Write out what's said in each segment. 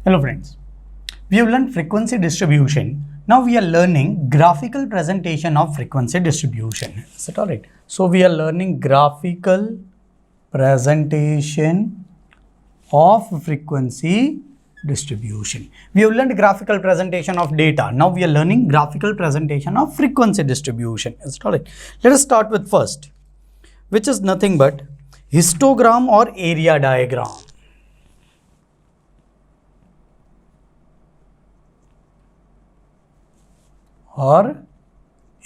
Hello friends, we have learned frequency distribution. Now we are learning graphical presentation of frequency distribution. Is it alright? So we are learning graphical presentation of frequency distribution. We have learned graphical presentation of data. Now we are learning graphical presentation of frequency distribution. Is it alright? Let us start with first, which is nothing but histogram or area diagram. Or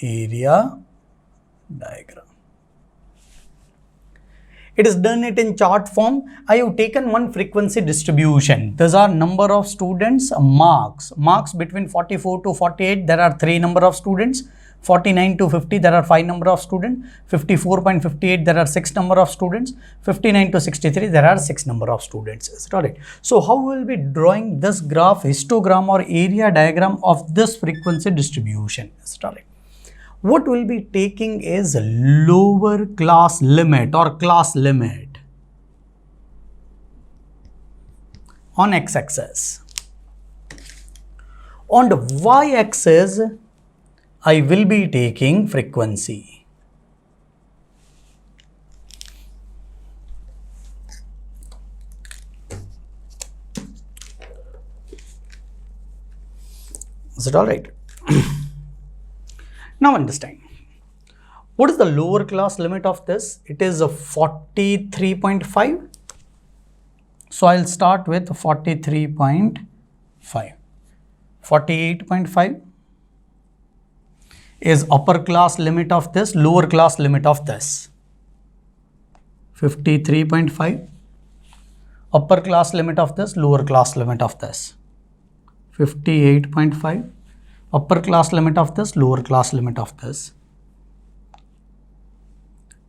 area diagram. It is done it in chart form. I have taken one frequency distribution. These are number of students, marks. Marks between 44 to 48, there are 3 number of students. 49 to 50, there are 5 number of students. 54.58, there are 6 number of students. 59 to 63, there are 6 number of students. Is it alright? So how will we be drawing this graph, histogram or area diagram of this frequency distribution? Is it alright? What we'll be taking is lower class limit or class limit on x-axis. On the y-axis, I will be taking frequency. Is it all right? Now understand. What is the lower class limit of this? It is a 43.5. So I'll start with 43.5. 48.5. is upper class limit of this, lower class limit of this. 53.5, upper class limit of this, lower class limit of this. 58.5, upper class limit of this, lower class limit of this.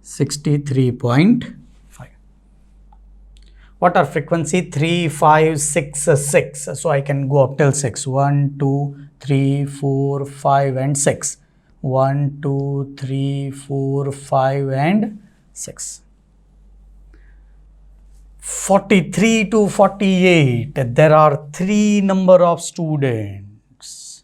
63.5. What are frequency? 3, 5, 6, 6. So I can go up till 6. 1, 2, 3, 4, 5 and 6. 1, 2, 3, 4, 5 and 6. 43 to 48, there are 3 number of students.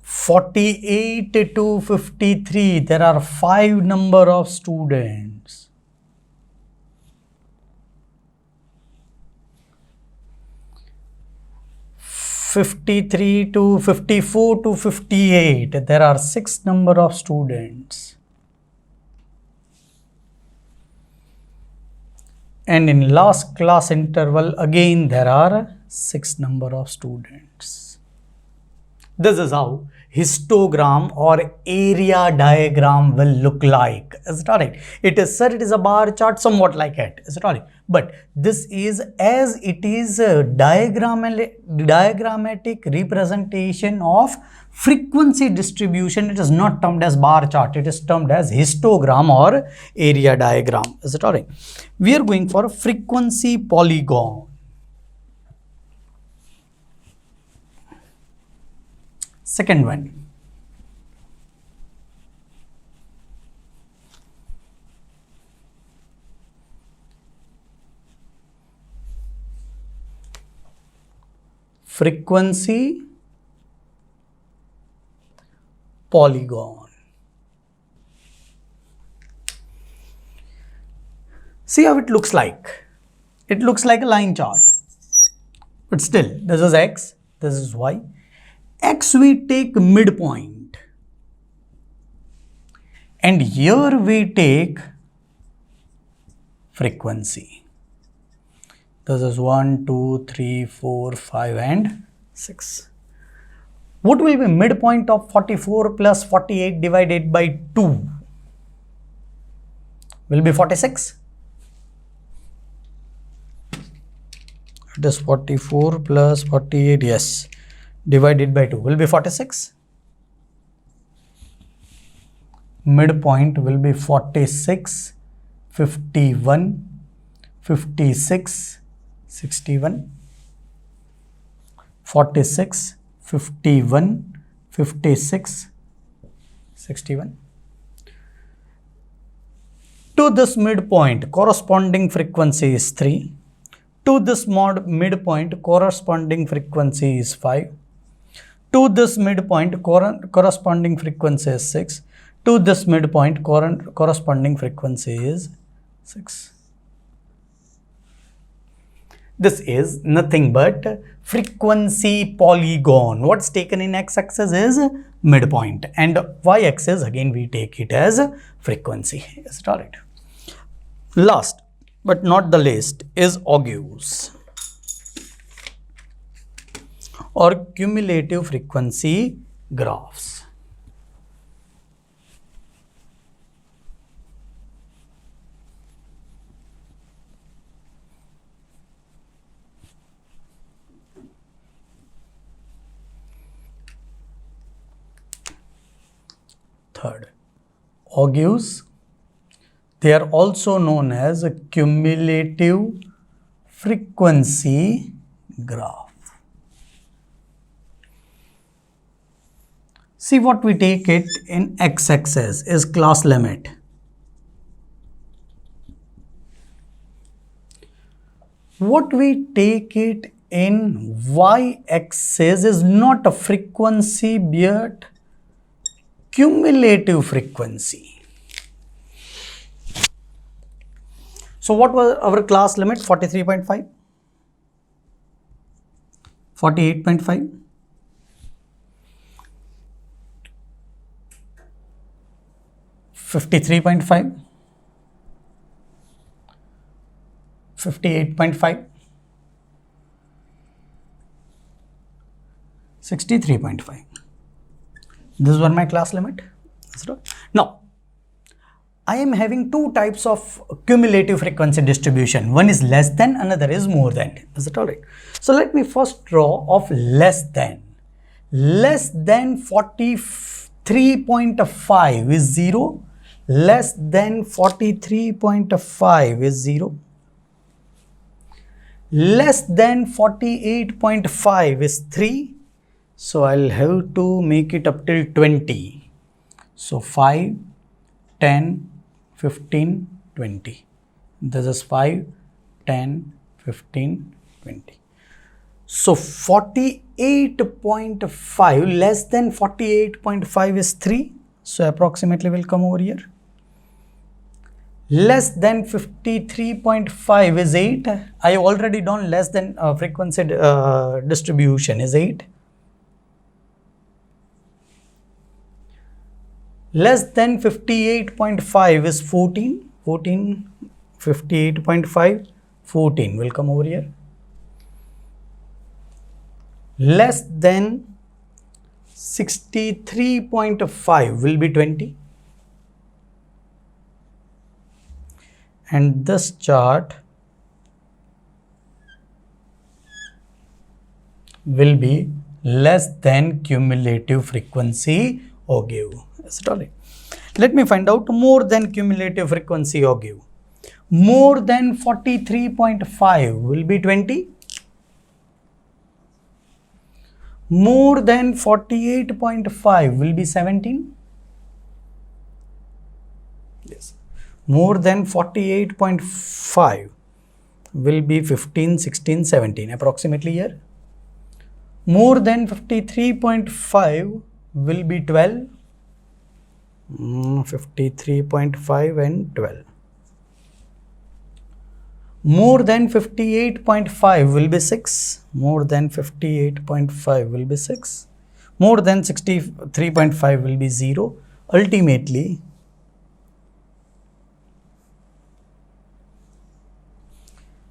48 to 53, there are 5 number of students. 53 to 54 to 58, there are 6 number of students. And in last class interval, again there are 6 number of students. This is how histogram or area diagram will look like. Is it alright? It is, sir, it is a bar chart, somewhat like it. Is it alright? But this is, as it is a diagrammatic representation of frequency distribution, it is not termed as bar chart, it is termed as histogram or area diagram. Is it alright? We are going for a frequency polygon. Second one. Frequency polygon. See how it looks like. It looks like a line chart. But still, this is x, this is y. X we take midpoint. And here we take frequency. This is 1, 2, 3, 4, 5 and 6. What will be midpoint of 44 plus 48 divided by 2? Will be 46. It is 44 plus 48, yes. Divided by 2 will be 46. Midpoint will be 46, 51, 56, 61, 46, 51, 56, 61. To this midpoint, corresponding frequency is 3. To this midpoint, corresponding frequency is 5. To this midpoint, corresponding frequency is 6. To this midpoint, corresponding frequency is 6. This is nothing but frequency polygon. What's taken in x-axis is midpoint, and y-axis again we take it as frequency. Is it alright? Last but not the least is Ogew's or cumulative frequency graphs. Third, Ogew's. They are also known as a cumulative frequency graph. See, what we take it in x-axis is class limit. What we take it in y-axis is not a frequency but cumulative frequency. So what was our class limit? 43.5, 48.5, 53.5, 58.5, 63.5. These were my class limit. Now, I am having two types of cumulative frequency distribution. One is less than, another is more than. Is it alright? So let me first draw of less than. Less than 43.5 is 0. Less than 43.5 is 0. Less than 48.5 is 3. So I'll have to make it up till 20. So 5, 10, 15, 20. This is 5, 10, 15, 20. So 48.5, less than 48.5 is 3. So approximately will come over here. Less than 53.5 is 8. I have already done less than frequency distribution is 8. Less than 58.5 is 14. 58.5, 14 will come over here. Less than 63.5 will be 20. And this chart will be less than cumulative frequency Ogive. Let me find out more than cumulative frequency Ogive. More than 43.5 will be 20. More than 48.5 will be 17. Yes. More than 48.5 will be 15, 16, 17 approximately here. More than 53.5 will be 12. 53.5 and 12. More than 58.5 will be 6. More than 58.5 will be 6. More than 63.5 will be 0. Ultimately,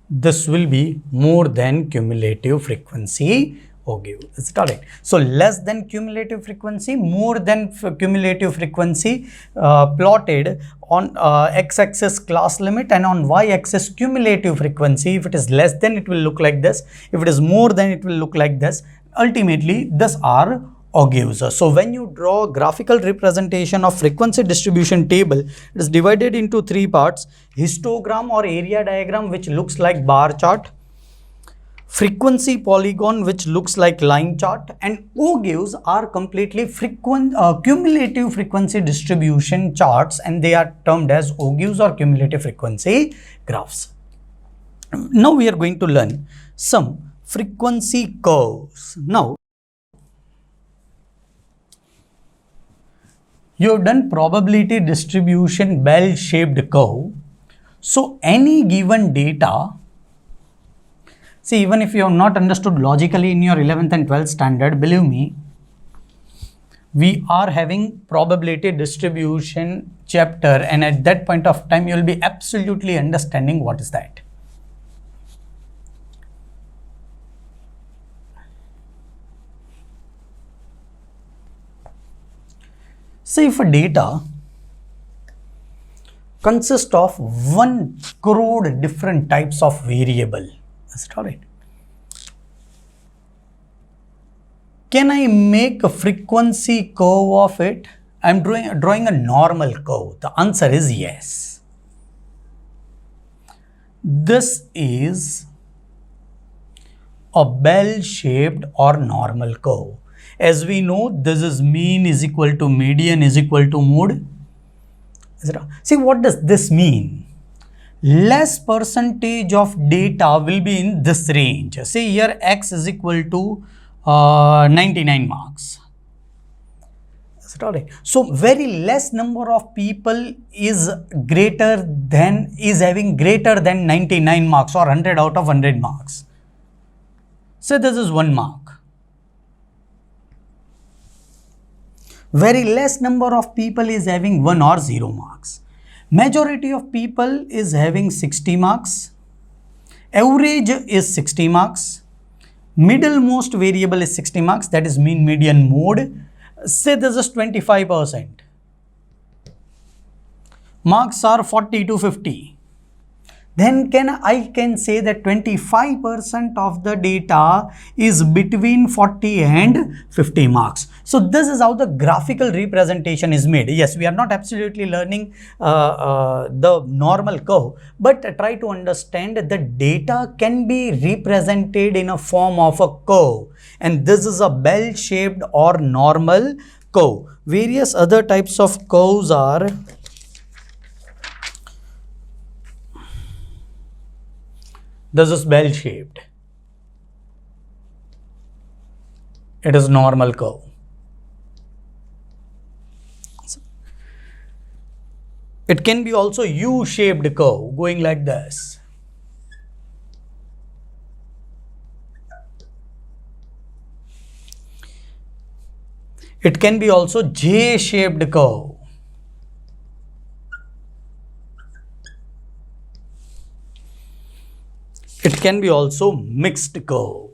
this will be more than cumulative frequency Ogive. Is it alright? So less than cumulative frequency, more than cumulative frequency plotted on x-axis class limit and on y-axis cumulative frequency. If it is less than, it will look like this. If it is more than, it will look like this. Ultimately, these are Ogives. So when you draw graphical representation of frequency distribution table, it is divided into three parts: histogram or area diagram, which looks like bar chart; frequency polygon which looks like line chart, and ogives are completely cumulative frequency distribution charts, and they are termed as ogives or cumulative frequency graphs. Now we are going to learn some frequency curves. Now you have done probability distribution bell-shaped curve. So any given data, see, even if you have not understood logically in your 11th and 12th standard, believe me, we are having probability distribution chapter, and at that point of time you will be absolutely understanding what is that. Say if a data consists of 1 crore different types of variable, is it alright? Can I make a frequency curve of it? I am drawing a normal curve. The answer is yes. This is a bell-shaped or normal curve. As we know, this is mean is equal to median is equal to mode. See, what does this mean? Less percentage of data will be in this range. Say here x is equal to 99 marks. Is it alright? So very less number of people is having greater than 99 marks or 100 out of 100 marks. Say this is 1 mark. Very less number of people is having 1 or 0 marks. Majority of people is having 60 marks. Average is 60 marks. Middlemost variable is 60 marks, that is mean, median, mode. Say this is 25%. Marks are 40 to 50. Then I can say that 25% of the data is between 40 and 50 marks. So this is how the graphical representation is made. Yes, we are not absolutely learning the normal curve, but try to understand that the data can be represented in a form of a curve, and this is a bell-shaped or normal curve. Various other types of curves are this is bell-shaped. It is normal curve. It can be also U-shaped curve going like this. It can be also J-shaped curve. It can be also mixed curve.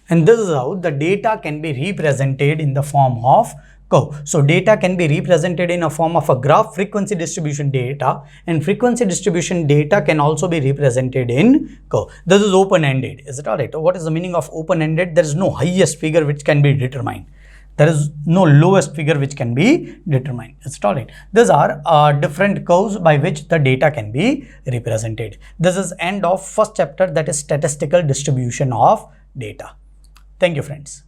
And this is how the data can be represented in the form of curve. So data can be represented in a form of a graph, frequency distribution data, and frequency distribution data can also be represented in curve. This is open-ended. Is it alright? What is the meaning of open-ended? There is no highest figure which can be determined. There is no lowest figure which can be determined. Is it alright? These are different curves by which the data can be represented. This is end of first chapter, that is statistical distribution of data. Thank you, friends.